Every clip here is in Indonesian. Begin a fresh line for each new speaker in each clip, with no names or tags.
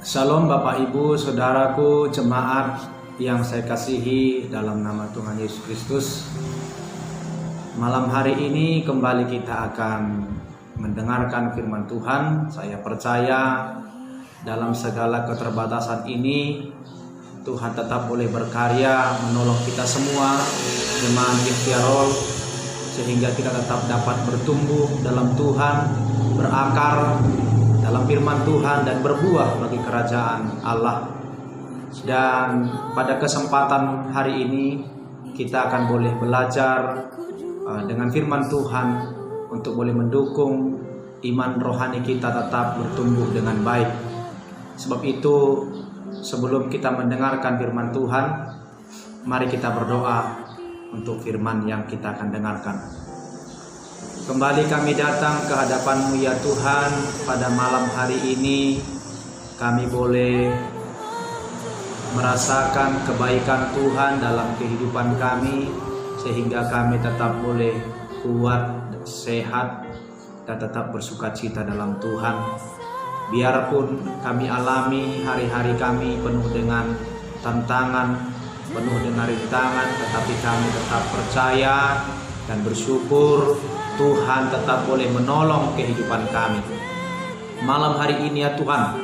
Shalom Bapak Ibu, Saudaraku, jemaat yang saya kasihi dalam nama Tuhan Yesus Kristus. Malam hari ini kembali kita akan mendengarkan firman Tuhan. Saya percaya dalam segala keterbatasan ini Tuhan tetap boleh berkarya menolong kita semua, jemaat ikhtiarol, sehingga kita tetap dapat bertumbuh dalam Tuhan, berakar dalam firman Tuhan dan berbuah bagi kerajaan Allah. Dan pada kesempatan hari ini kita akan boleh belajar dengan firman Tuhan untuk boleh mendukung iman rohani kita tetap bertumbuh dengan baik. Sebab itu sebelum kita mendengarkan firman Tuhan, mari kita berdoa untuk firman yang kita akan dengarkan. Kembali kami datang ke hadapan-Mu ya Tuhan. Pada malam hari ini kami boleh merasakan kebaikan Tuhan dalam kehidupan kami, sehingga kami tetap boleh kuat, sehat, dan tetap bersukacita dalam Tuhan. Biarpun kami alami hari-hari kami penuh dengan tantangan, penuh dengan rintangan, tetapi kami tetap percaya dan bersyukur Tuhan tetap boleh menolong kehidupan kami. Malam hari ini ya Tuhan,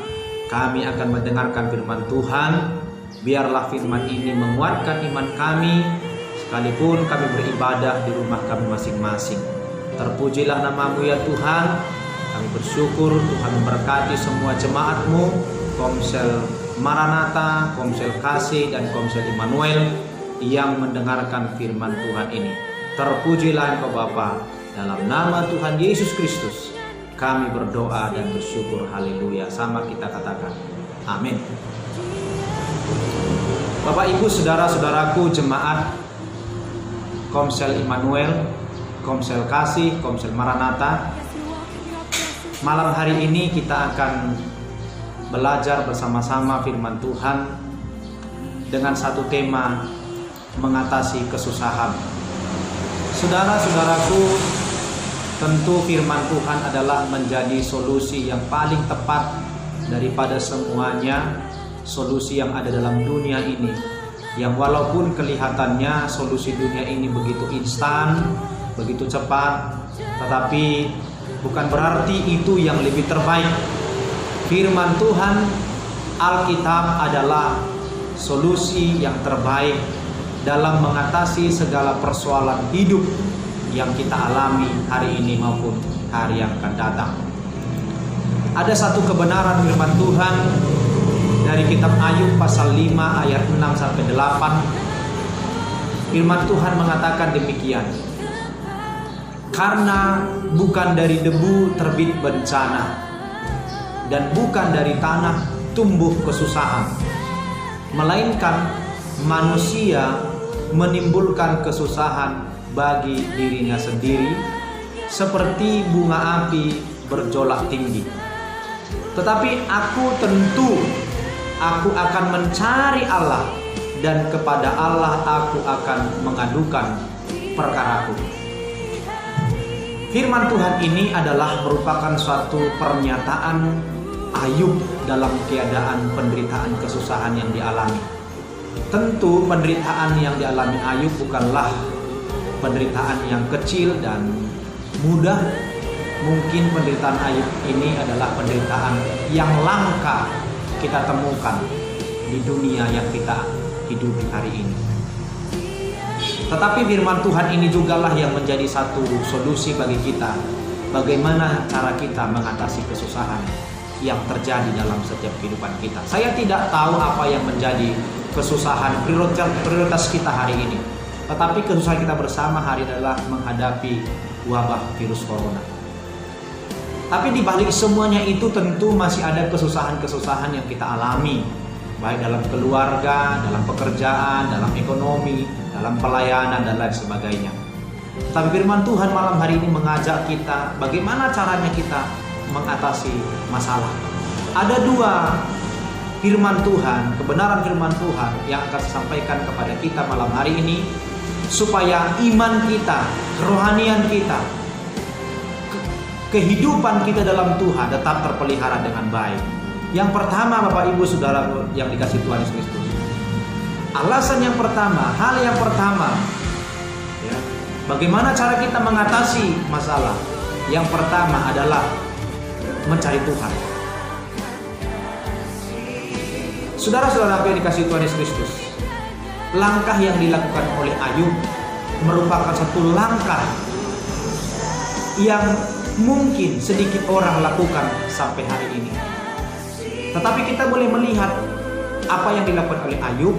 kami akan mendengarkan firman Tuhan. Biarlah firman ini menguatkan iman kami, sekalipun kami beribadah di rumah kami masing-masing. Terpujilah nama-Mu ya Tuhan. Kami bersyukur Tuhan memberkati semua jemaat-Mu, Komsel Maranatha, Komsel Kasih, dan Komsel Immanuel yang mendengarkan firman Tuhan ini. Terpujilah Engkau Bapa. Dalam nama Tuhan Yesus Kristus kami berdoa dan bersyukur. Haleluya. Sama kita katakan amin. Bapak Ibu saudara-saudaraku, jemaat Komsel Immanuel, Komsel Kasih, Komsel Maranatha, malam hari ini kita akan belajar bersama-sama firman Tuhan dengan satu tema, mengatasi kesusahan. Saudara-saudaraku, tentu firman Tuhan adalah menjadi solusi yang paling tepat daripada semuanya solusi yang ada dalam dunia ini. Yang walaupun kelihatannya solusi dunia ini begitu instan, begitu cepat, tetapi bukan berarti itu yang lebih terbaik. Firman Tuhan, Alkitab adalah solusi yang terbaik dalam mengatasi segala persoalan hidup yang kita alami hari ini maupun hari yang akan datang. Ada satu kebenaran firman Tuhan dari kitab Ayub pasal 5 ayat 6-8. Firman Tuhan mengatakan demikian. Karena bukan dari debu terbit bencana, dan bukan dari tanah tumbuh kesusahan, melainkan manusia menimbulkan kesusahan bagi dirinya sendiri, seperti bunga api berjolak tinggi. Tetapi aku akan mencari Allah, dan kepada Allah aku akan mengadukan perkaraku. Firman Tuhan ini adalah merupakan suatu pernyataan Ayub dalam keadaan penderitaan kesusahan yang dialami. Tentu penderitaan yang dialami Ayub bukanlah penderitaan yang kecil dan mudah. Mungkin penderitaan Ayub ini adalah penderitaan yang langka kita temukan di dunia yang kita hidupi hari ini. Tetapi firman Tuhan ini jugalah yang menjadi satu solusi bagi kita. Bagaimana cara kita mengatasi kesusahan yang terjadi dalam setiap kehidupan kita. Saya tidak tahu apa yang menjadi kesusahan prioritas kita hari ini. Tetapi kesusahan kita bersama hari adalah menghadapi wabah virus corona. Tapi di balik semuanya itu tentu masih ada kesusahan-kesusahan yang kita alami, baik dalam keluarga, dalam pekerjaan, dalam ekonomi, dalam pelayanan, dan lain sebagainya. Tapi firman Tuhan malam hari ini mengajak kita bagaimana caranya kita mengatasi masalah. Ada dua firman Tuhan, kebenaran firman Tuhan yang akan saya sampaikan kepada kita malam hari ini, supaya iman kita, kerohanian kita, kehidupan kita dalam Tuhan tetap terpelihara dengan baik. Yang pertama, Bapak Ibu Saudara yang dikasih Tuhan Yesus Kristus, alasan yang pertama, hal yang pertama, ya, bagaimana cara kita mengatasi masalah? Yang pertama adalah mencari Tuhan. Saudara-saudara yang dikasih Tuhan Yesus Kristus, langkah yang dilakukan oleh Ayub merupakan satu langkah yang mungkin sedikit orang lakukan sampai hari ini. Tetapi kita boleh melihat apa yang dilakukan oleh Ayub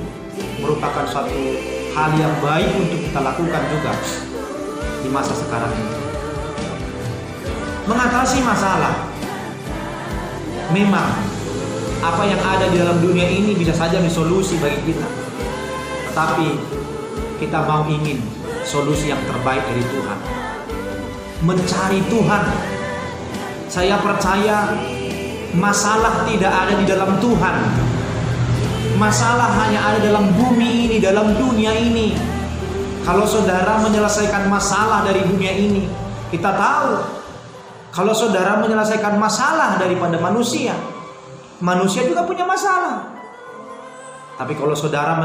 merupakan suatu hal yang baik untuk kita lakukan juga di masa sekarang ini. Mengatasi masalah, memang apa yang ada di dalam dunia ini bisa saja disolusi bagi kita. Tetapi kita mau ingin solusi yang terbaik dari Tuhan. Mencari Tuhan. Saya percaya masalah tidak ada di dalam Tuhan. Masalah hanya ada dalam bumi ini, dalam dunia ini. Kalau saudara menyelesaikan masalah dari dunia ini, kita tahu kalau saudara menyelesaikan masalah daripada manusia, manusia juga punya masalah. Tapi kalau saudara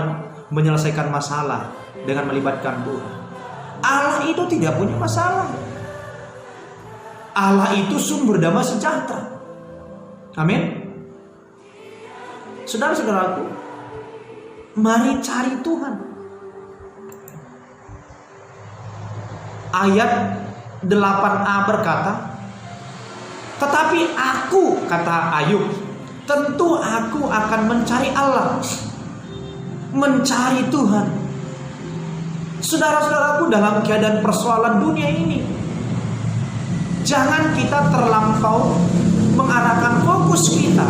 menyelesaikan masalah dengan melibatkan Tuhan, Allah itu tidak punya masalah. Allah itu sumber damai sejahtera. Amin. Saudara-saudaraku, mari cari Tuhan. Ayat 8a berkata, tetapi aku, kata Ayub, tentu aku akan mencari Allah, mencari Tuhan. Saudara-saudaraku, dalam keadaan persoalan dunia ini, jangan kita terlampau mengarahkan fokus kita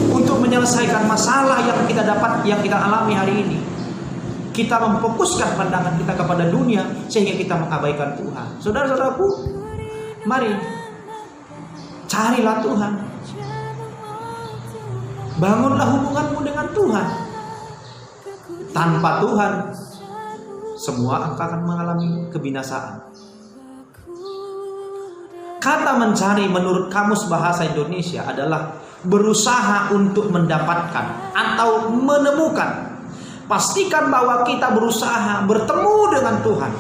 untuk menyelesaikan masalah yang kita alami hari ini. Kita memfokuskan pandangan kita kepada dunia sehingga kita mengabaikan Tuhan. Saudara-saudaraku, mari carilah Tuhan. Bangunlah hubunganmu dengan Tuhan. Tanpa Tuhan, semua akan mengalami kebinasaan. Kata mencari menurut Kamus Bahasa Indonesia adalah berusaha untuk mendapatkan atau menemukan. Pastikan bahwa kita berusaha bertemu dengan Tuhan.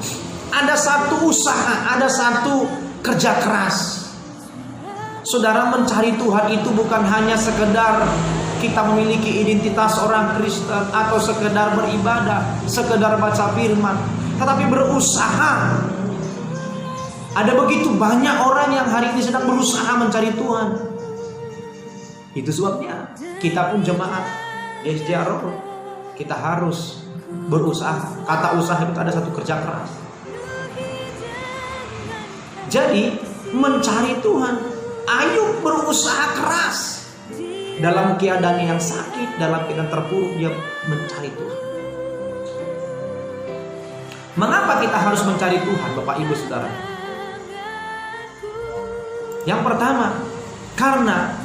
Ada satu usaha, ada satu kerja keras. Saudara, mencari Tuhan itu bukan hanya sekedar kita memiliki identitas orang Kristen atau sekedar beribadah, sekedar baca firman, tetapi berusaha. Ada begitu banyak orang yang hari ini sedang berusaha mencari Tuhan. Itu sebabnya kita pun jemaat SDA Roh, kita harus berusaha. Kata usaha itu ada satu kerja keras. Jadi mencari Tuhan, Ayub berusaha keras. Dalam keadaan yang sakit, dalam keadaan terpuruk, dia mencari Tuhan. Mengapa kita harus mencari Tuhan, Bapak Ibu Saudara? Yang pertama, karena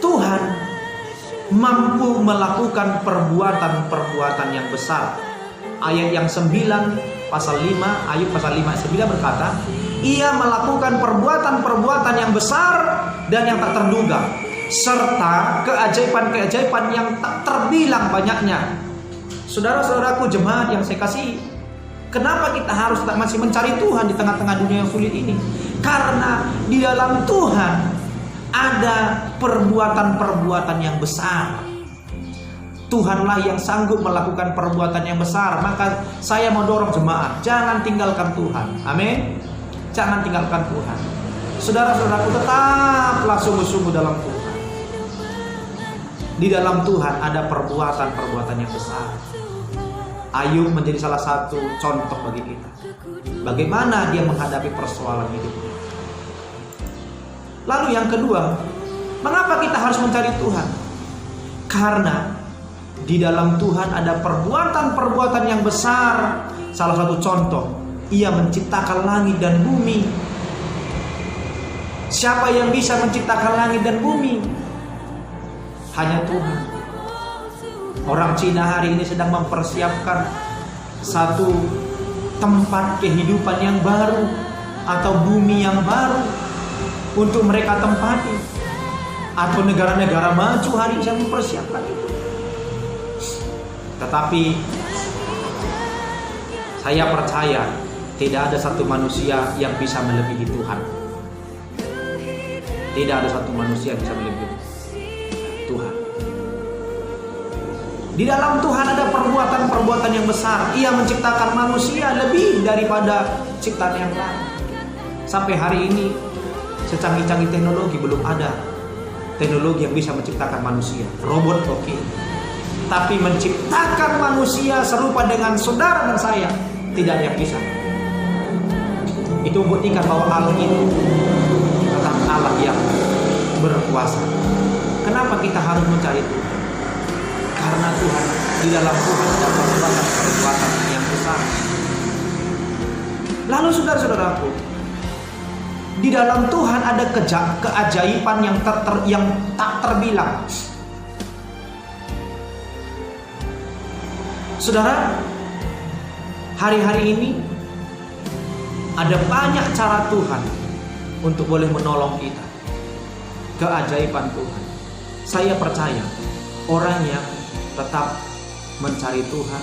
Tuhan mampu melakukan perbuatan-perbuatan yang besar. Ayat yang 9 pasal 5, Ayub pasal 5 ayat 9 berkata, ia melakukan perbuatan-perbuatan yang besar dan yang tak terduga, serta keajaiban-keajaiban yang tak terbilang banyaknya. Saudara-saudaraku jemaat yang saya kasihi, kenapa kita harus masih mencari Tuhan di tengah-tengah dunia yang sulit ini? Karena di dalam Tuhan ada perbuatan-perbuatan yang besar. Tuhanlah yang sanggup melakukan perbuatan yang besar. Maka saya mau dorong jemaat, jangan tinggalkan Tuhan. Amin. Jangan tinggalkan Tuhan. Saudara-saudaraku, tetaplah sungguh-sungguh dalam Tuhan. Di dalam Tuhan ada perbuatan-perbuatan yang besar. Ayub menjadi salah satu contoh bagi kita. Bagaimana dia menghadapi persoalan hidupnya. Lalu yang kedua, mengapa kita harus mencari Tuhan? Karena di dalam Tuhan ada perbuatan-perbuatan yang besar. Salah satu contoh, ia menciptakan langit dan bumi. Siapa yang bisa menciptakan langit dan bumi? Hanya Tuhan. Orang Cina hari ini sedang mempersiapkan satu tempat kehidupan yang baru atau bumi yang baru untuk mereka tempati. atau negara-negara maju hari ini mempersiapkan itu. Tetapi saya percaya tidak ada satu manusia yang bisa melebihi Tuhan. Tidak ada satu manusia yang bisa melebihi Tuhan. Di dalam Tuhan ada perbuatan-perbuatan yang besar. Ia menciptakan manusia lebih daripada ciptaan yang lain. Sampai hari ini secanggih-canggih teknologi belum ada teknologi yang bisa menciptakan manusia. Robot oke. Tapi menciptakan manusia serupa dengan saudara dan saya, tidak ada yang bisa. Itu membuktikan bahwa Allah itu tetap Allah yang berkuasa. Kenapa kita harus mencari Tuhan? Karena Tuhan, di dalam Tuhan ada perbuatan yang besar. Lalu saudara-saudaraku, di dalam Tuhan ada keajaiban yang tak terbilang. Saudara, hari-hari ini ada banyak cara Tuhan untuk boleh menolong kita. Keajaiban Tuhan. Saya percaya orang yang tetap mencari Tuhan,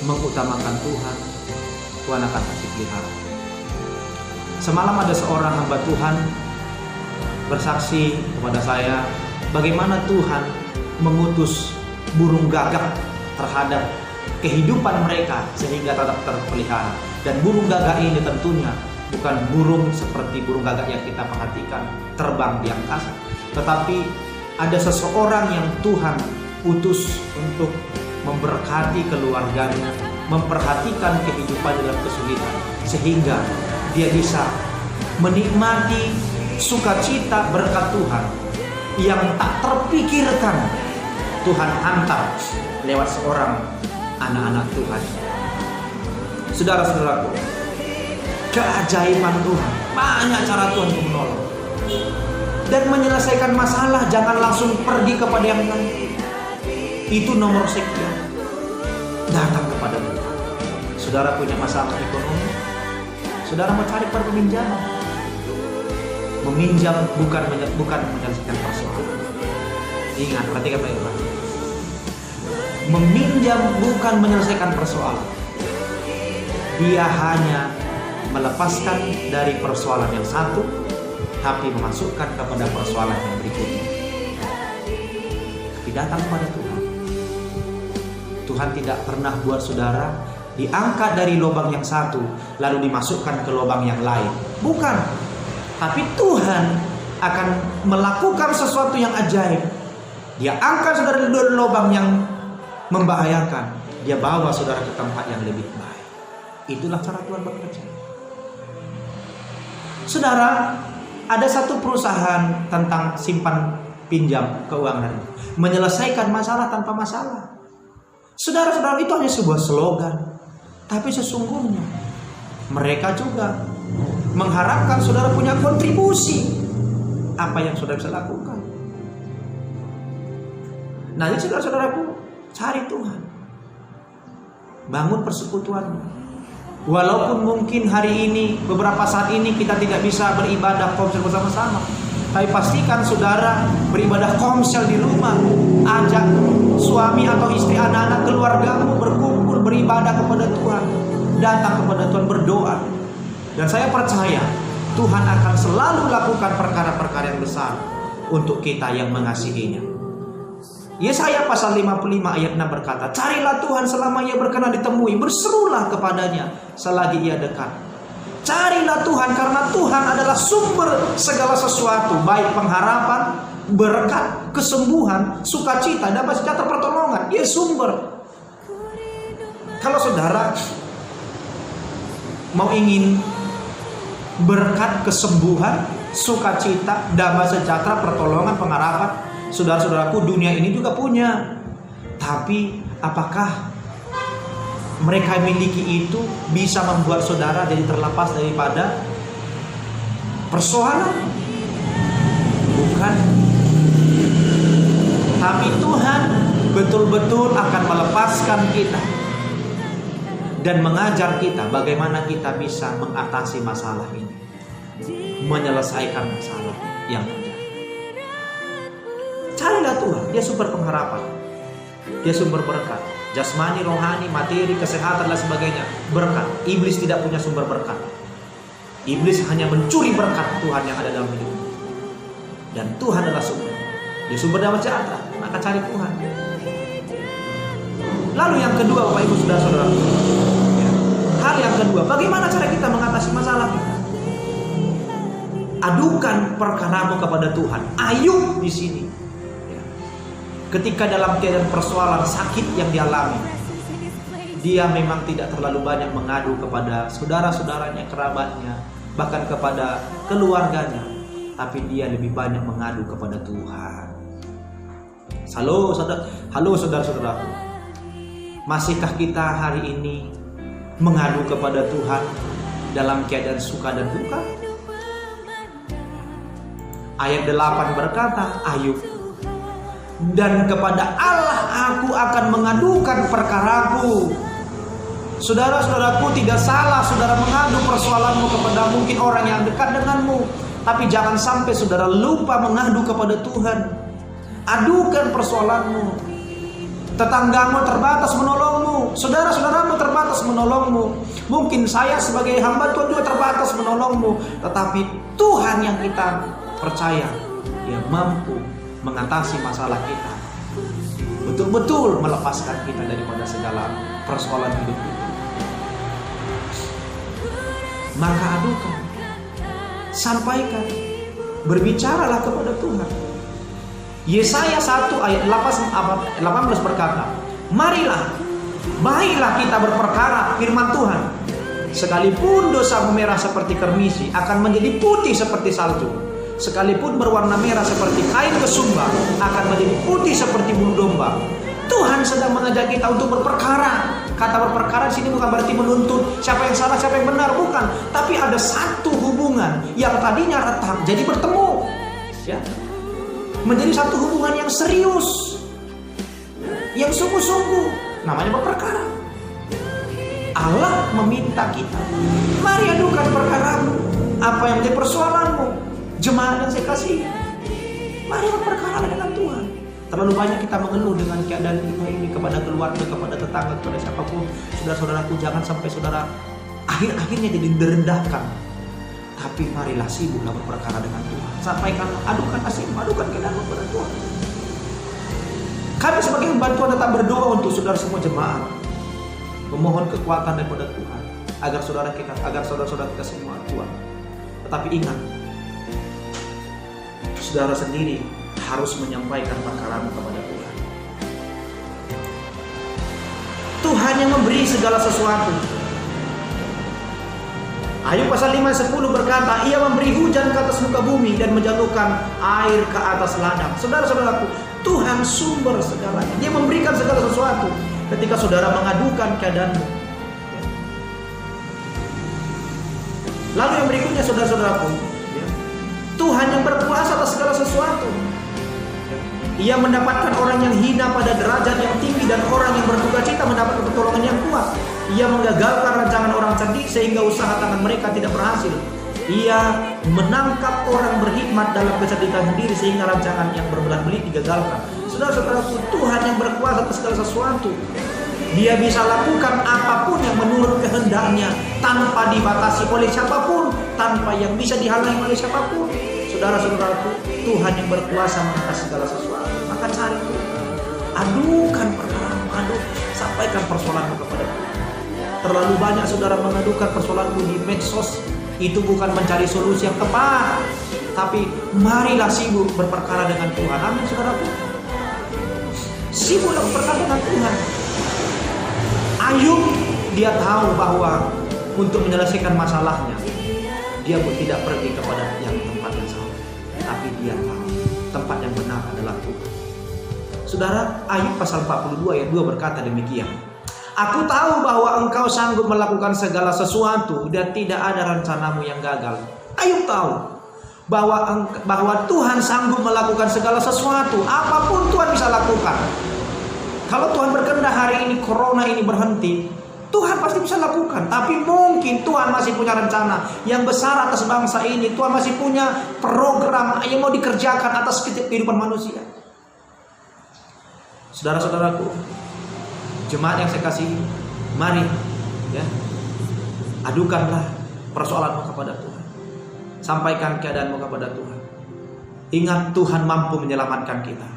mengutamakan Tuhan, Tuhan akan kasih pelihara. Semalam ada seorang hamba Tuhan bersaksi kepada saya bagaimana Tuhan mengutus burung gagak terhadap kehidupan mereka sehingga tetap terpelihara. Dan burung gagak ini tentunya bukan burung seperti burung gagak yang kita perhatikan terbang di angkasa, tetapi ada seseorang yang Tuhan utus untuk memberkati keluarganya, memperhatikan kehidupan dalam kesulitan, sehingga dia bisa menikmati sukacita berkat Tuhan yang tak terpikirkan Tuhan hantar lewat seorang anak-anak Tuhan. Saudara-saudaraku, keajaiban Tuhan, banyak cara Tuhan untuk menolong dan menyelesaikan masalah. Jangan langsung pergi kepada yang lain. Itu nomor sekian. Datang kepada Tuhan. Saudara punya masalah ekonomi, saudara mencari peminjaman. Meminjam bukan menyelesaikan persoalan. Ingat, perhatikan baik-baik. Meminjam bukan menyelesaikan persoalan. Dia hanya melepaskan dari persoalan yang satu, tapi memasukkan kepada persoalan yang berikutnya. Tapi datang kepada Tuhan. Tuhan tidak pernah buat saudara diangkat dari lubang yang satu lalu dimasukkan ke lubang yang lain. Bukan. Tapi Tuhan akan melakukan sesuatu yang ajaib. Dia angkat saudara dari lubang yang membahayakan. Dia bawa saudara ke tempat yang lebih baik. Itulah cara Tuhan bekerja. Saudara, ada satu perusahaan tentang simpan pinjam keuangan, menyelesaikan masalah tanpa masalah. Saudara-saudara, itu hanya sebuah slogan, tapi sesungguhnya mereka juga mengharapkan saudara punya kontribusi. Apa yang saudara bisa lakukan? Nah, jadi saudara-saudaraku, cari Tuhan, bangun persekutuan. Walaupun mungkin hari ini, beberapa saat ini kita tidak bisa beribadah komsel bersama-sama, tapi pastikan saudara beribadah komsel di rumah. Ajak suami atau istri, anak-anak, keluargamu berkumpul beribadah kepada Tuhan. Datang kepada Tuhan, berdoa. Dan saya percaya Tuhan akan selalu lakukan perkara-perkara yang besar untuk kita yang mengasihinya. Yesaya pasal 55 ayat 6 berkata, carilah Tuhan selama ia berkenan ditemui, berserulah kepadanya selagi ia dekat. Carilah Tuhan karena Tuhan adalah sumber segala sesuatu, baik pengharapan, berkat, kesembuhan, sukacita, damai sejahtera, pertolongan. Dia sumber. Kalau saudara mau ingin berkat, kesembuhan, sukacita, damai sejahtera, pertolongan, pengharapan, saudara-saudaraku, dunia ini juga punya. Tapi apakah mereka miliki itu bisa membuat saudara jadi terlepas daripada persoalan? Bukan. Tapi Tuhan betul-betul akan melepaskan kita dan mengajar kita bagaimana kita bisa mengatasi masalah ini, menyelesaikan masalah yang terjadi. kepada Tuhan, dia sumber pengharapan, dia sumber berkat, jasmani, rohani, materi, kesehatan dan sebagainya, berkat. Iblis tidak punya sumber berkat. Iblis hanya mencuri berkat Tuhan yang ada dalam hidupnya. Dan Tuhan adalah sumber. Dia sumber damai sejahtera, maka cari Tuhan. Lalu yang kedua, Bapak Ibu Saudara-saudara, hal yang kedua, bagaimana cara kita mengatasi masalah kita? Adukan perkaramu kepada Tuhan. Ayub di sini, ketika dalam keadaan persoalan sakit yang dialami, dia memang tidak terlalu banyak mengadu kepada saudara-saudaranya, kerabatnya, bahkan kepada keluarganya, tapi dia lebih banyak mengadu kepada Tuhan. Halo saudara-saudara, masihkah kita hari ini mengadu kepada Tuhan dalam keadaan suka dan duka? Ayat 8 berkata, Ayub, dan kepada Allah aku akan mengadukan perkaraku. Saudara-saudaraku, tidak salah saudara mengadu persoalanmu kepada mungkin orang yang dekat denganmu, tapi jangan sampai saudara lupa mengadu kepada Tuhan. Adukan persoalanmu. Tetanggamu terbatas menolongmu, saudara-saudaramu terbatas menolongmu, mungkin saya sebagai hamba Tuhan juga terbatas menolongmu, tetapi Tuhan yang kita percaya, dia mampu mengatasi masalah kita, betul-betul melepaskan kita daripada segala persoalan hidup itu. Maka adukan, sampaikan, berbicaralah kepada Tuhan. Yesaya 1 ayat 18 berkata, marilah, baiklah kita berperkara firman Tuhan. Sekalipun dosamu merah seperti kermisi, akan menjadi putih seperti salju. Sekalipun berwarna merah seperti kain kesumba, akan menjadi putih seperti bulu domba. Tuhan sedang mengajak kita untuk berperkara. Kata berperkara di sini bukan berarti menuntut siapa yang salah, siapa yang benar, bukan. Tapi ada satu hubungan yang tadinya retak jadi bertemu, ya, menjadi satu hubungan yang serius, yang sungguh-sungguh, namanya berperkara. Allah meminta kita, mari adukan perkaramu, apa yang menjadi persoalanmu. Jemaat yang saya kasih, mari berperkara dengan Tuhan. Terlalu banyak kita mengeluh dengan keadaan kita ini kepada keluarga, kepada tetangga, kepada siapapun. Saudara-saudaraku, jangan sampai saudara akhir-akhirnya jadi direndahkan. Tapi marilah sibuklah berperkara dengan Tuhan. Sampaikan, adukan kasihmu, adukan keadaanmu kepada Tuhan. Kami sebagai hamba Tuhan tetap berdoa untuk saudara semua jemaat, memohon kekuatan daripada Tuhan agar saudara-saudara kita semua Tuhan. Tetapi ingat, saudara sendiri harus menyampaikan perkaramu kepada Tuhan. Tuhan yang memberi segala sesuatu. Ayub pasal 5:10 berkata, ia memberi hujan ke atas muka bumi dan menjatuhkan air ke atas ladang. Saudara-saudaraku, Tuhan sumber segalanya. Dia memberikan segala sesuatu ketika saudara mengadukan keadaanmu. Lalu yang berikutnya, saudara-saudaraku, Tuhan yang berkuasa atas segala sesuatu. Ia mendapatkan orang yang hina pada derajat yang tinggi, dan orang yang berduka cita mendapat pertolongan yang kuat. Ia menggagalkan rancangan orang cerdik sehingga usaha tangan mereka tidak berhasil. Ia menangkap orang berhikmat dalam kecerdikan sendiri sehingga rancangan yang berbelah-belit digagalkan. Saudara-saudaraku, Tuhan yang berkuasa atas segala sesuatu. Dia bisa lakukan apapun yang menurut kehendaknya tanpa dibatasi oleh siapapun, tanpa yang bisa dihalangi oleh siapapun. Saudara-saudaraku, Tuhan yang berkuasa mengatasi segala sesuatu. Maka cari Tuhan, adukan perkaramu, sampaikan persoalanmu kepada Tuhan. Terlalu banyak saudara mengadukan persoalanmu di medsos. Itu bukan mencari solusi yang tepat, tapi marilah sibuk berperkara dengan Tuhan. Amin, saudaraku. Sibuklah berperkara dengan Tuhan. Ayub, dia tahu bahwa untuk menyelesaikan masalahnya, dia pun tidak pergi kepada yang tempat yang salah, tapi dia tahu tempat yang benar adalah Tuhan. Saudara, Ayub pasal 42 ayat 2 berkata demikian. Aku tahu bahwa engkau sanggup melakukan segala sesuatu dan tidak ada rencanamu yang gagal. Ayub tahu bahwa Tuhan sanggup melakukan segala sesuatu. Apapun Tuhan bisa lakukan. Kalau Tuhan berkehendak hari ini corona ini berhenti, Tuhan pasti bisa lakukan. Tapi mungkin Tuhan masih punya rencana yang besar atas bangsa ini. Tuhan masih punya program yang mau dikerjakan atas kehidupan manusia. Saudara-saudaraku, jemaat yang saya kasih, mari ya, adukanlah persoalanmu kepada Tuhan. Sampaikan keadaanmu kepada Tuhan. Ingat, Tuhan mampu menyelamatkan kita.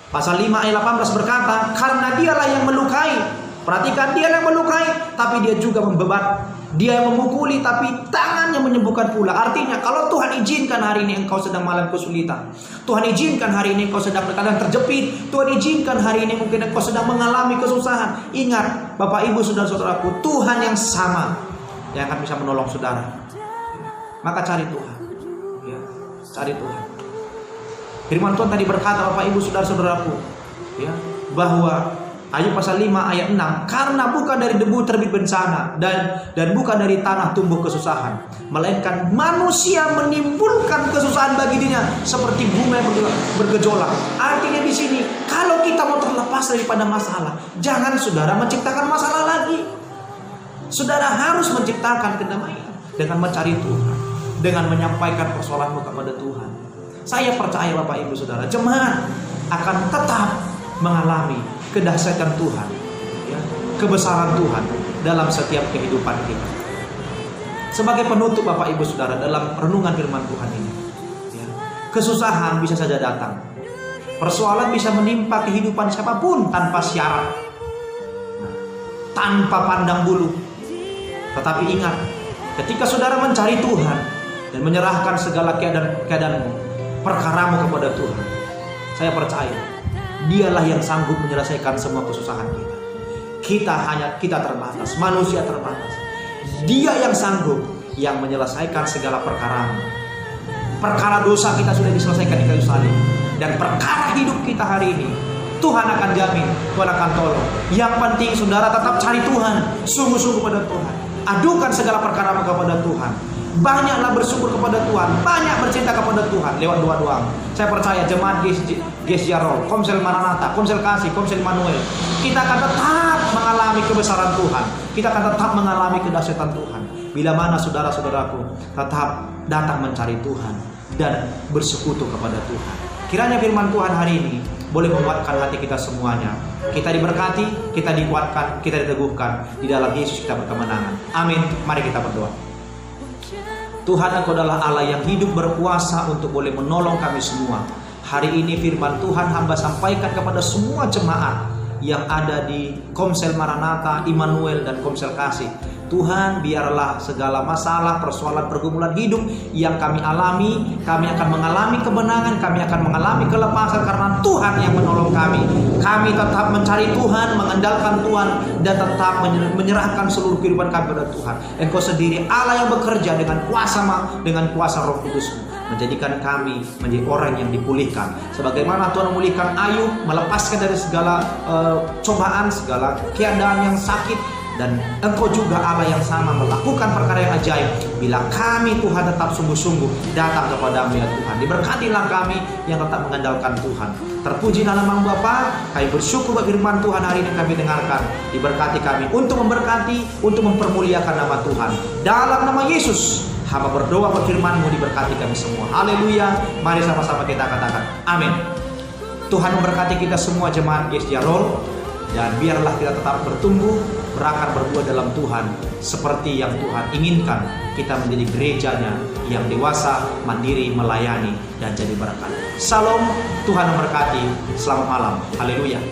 Pasal 5 ayat 18 berkata, karena dialah yang melukai. Perhatikan, dia yang melukai, tapi dia juga membebat. Dia yang memukuli, tapi tangannya menyembuhkan pula. Artinya, kalau Tuhan izinkan hari ini engkau sedang mengalami kesulitan, Tuhan izinkan hari ini engkau sedang berkeadaan terjepit, Tuhan izinkan hari ini mungkin engkau sedang mengalami kesusahan, ingat, Bapak Ibu saudara-saudaraku, Tuhan yang sama yang akan bisa menolong saudara. Maka cari Tuhan, ya, cari Tuhan. Firman Tuhan tadi berkata, Bapak Ibu saudara-saudaraku, ya, bahwa Ayub pasal 5 ayat 6, karena bukan dari debu terbit bencana dan bukan dari tanah tumbuh kesusahan, melainkan manusia menimbulkan kesusahan bagi dirinya seperti bunga yang bergejolak. Artinya di sini, kalau kita mau terlepas daripada masalah, jangan saudara menciptakan masalah lagi. Saudara harus menciptakan kedamaian dengan mencari Tuhan, dengan menyampaikan persoalanmu kepada Tuhan. Saya percaya Bapak Ibu Saudara, jemaat akan tetap mengalami kedahsyatan Tuhan, ya, kebesaran Tuhan dalam setiap kehidupan kita. Sebagai penutup Bapak Ibu Saudara, dalam renungan firman Tuhan ini, ya, kesusahan bisa saja datang, persoalan bisa menimpa kehidupan siapapun tanpa syarat, tanpa pandang bulu. Tetapi ingat, ketika saudara mencari Tuhan dan menyerahkan segala keadaanmu, perkaramu kepada Tuhan, saya percaya Dialah yang sanggup menyelesaikan semua kesusahan kita. Kita terbatas, manusia terbatas. Dia yang sanggup yang menyelesaikan segala perkaramu. Perkara dosa kita sudah diselesaikan di kayu salib, dan perkara hidup kita hari ini Tuhan akan jamin, Tuhan akan tolong. Yang penting saudara tetap cari Tuhan, sungguh-sungguh pada Tuhan. Adukan segala perkaramu kepada Tuhan. Banyaklah bersyukur kepada Tuhan, banyak bercinta kepada Tuhan lewat doa-doa. Saya percaya jemaat Gesjarol, Komsel Maranatha, Komsel Kasih, Komsel Immanuel, kita akan tetap mengalami kebesaran Tuhan. Kita akan tetap mengalami kedahsyatan Tuhan. Bila mana saudara-saudaraku tetap datang mencari Tuhan dan bersekutu kepada Tuhan. Kiranya firman Tuhan hari ini boleh menguatkan hati kita semuanya. Kita diberkati, kita dikuatkan, kita diteguhkan. Di dalam Yesus kita berkemenangan. Amin. Mari kita berdoa. Tuhan, Engkau adalah Allah yang hidup berkuasa untuk boleh menolong kami semua. Hari ini firman Tuhan hamba sampaikan kepada semua jemaat yang ada di Komsel Maranatha, Immanuel, dan Komsel Kasih. Tuhan, biarlah segala masalah, persoalan, pergumulan hidup yang kami alami, kami akan mengalami kemenangan, kami akan mengalami kelepasan karena Tuhan yang menolong kami. Kami tetap mencari Tuhan, mengandalkan Tuhan, dan tetap menyerahkan seluruh kehidupan kami kepada Tuhan. Engkau sendiri Allah yang bekerja dengan kuasa Roh Kudus, menjadikan kami menjadi orang yang dipulihkan. Sebagaimana Tuhan memulihkan Ayub, melepaskan dari segala cobaan, segala keadaan yang sakit. Dan Engkau juga Allah yang sama melakukan perkara yang ajaib bila kami Tuhan tetap sungguh-sungguh datang kepada-Mu ya Tuhan. Diberkatilah kami yang tetap mengandalkan Tuhan. Terpuji nama Bapa. Kami bersyukur bagi firman Tuhan hari ini kami dengarkan. Diberkati kami untuk memberkati, untuk mempermuliakan nama Tuhan. Dalam nama Yesus hamba berdoa, berfirman-Mu, diberkati kami semua. Haleluya. Mari sama-sama kita katakan amin. Tuhan memberkati kita semua jemaat Gesjarol, dan biarlah kita tetap bertumbuh, berakar, berbuah dalam Tuhan seperti yang Tuhan inginkan. Kita menjadi gerejanya yang dewasa, mandiri, melayani, dan jadi berkat. Salam, Tuhan memberkati. Selamat malam. Haleluya.